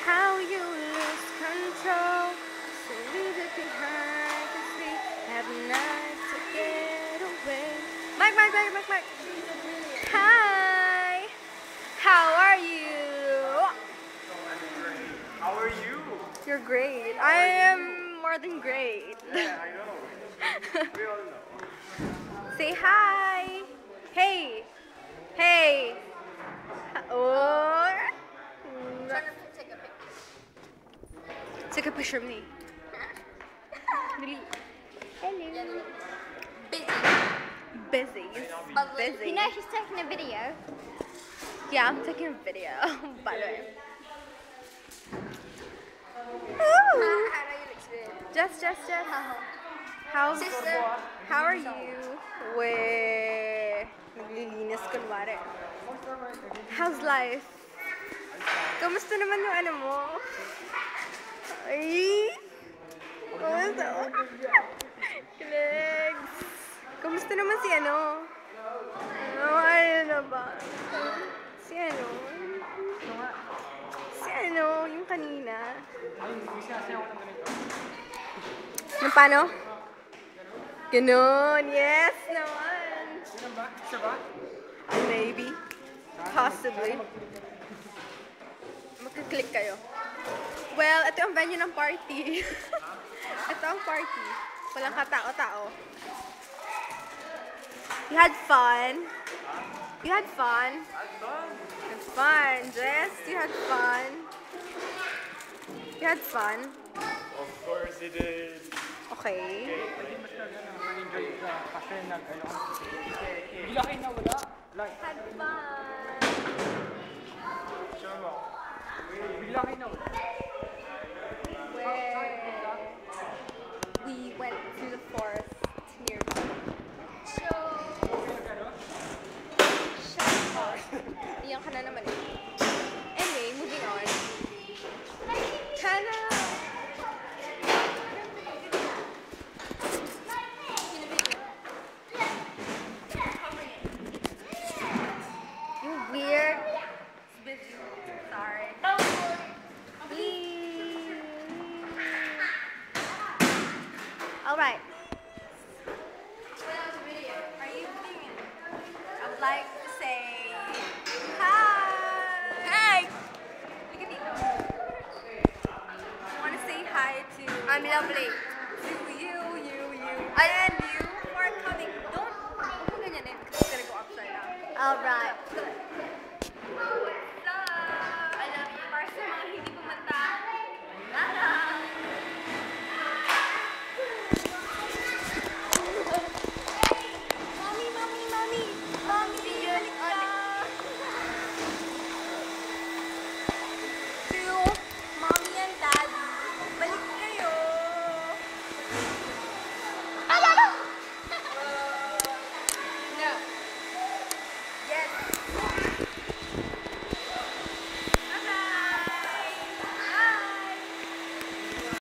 how you lose control. So leave it behind, 'cause we have nights to get away. Mike. Hi. How are you? How are you? You're great. I am more than great. Yeah, I know. We all know. Say hi. Hey. Oh. Take a picture of me. Dali. Hello. Busy. You know she's taking a video. Yeah, I'm taking a video. By the way. Just. How's Sister. How are you? We naglilinis kunwari. How's life? Kamusta naman yung ano mo? Ay! Kamusta? Kilegs! Kamusta naman si ano? Ano na ba? Si ano, yung kanina. Yung paano? Ganon, yes naman. Maybe. Possibly. Magkiklik kayo. Well, ito ang venue ng party. Ito ang party. Walang katao-tao. You had fun. You had fun. Had fun. Jess, you had fun. You had fun. Of course he did. Okay. Had fun. Sure mo. We went to the forest nearby. Iyan ka na naman eh. Anyway, moving on. Hana! You weird. It's busy. Sorry. Alright. Are you doing it? I would like to say hi. Look at me. I want to say hi to. I'm lovely. To you. I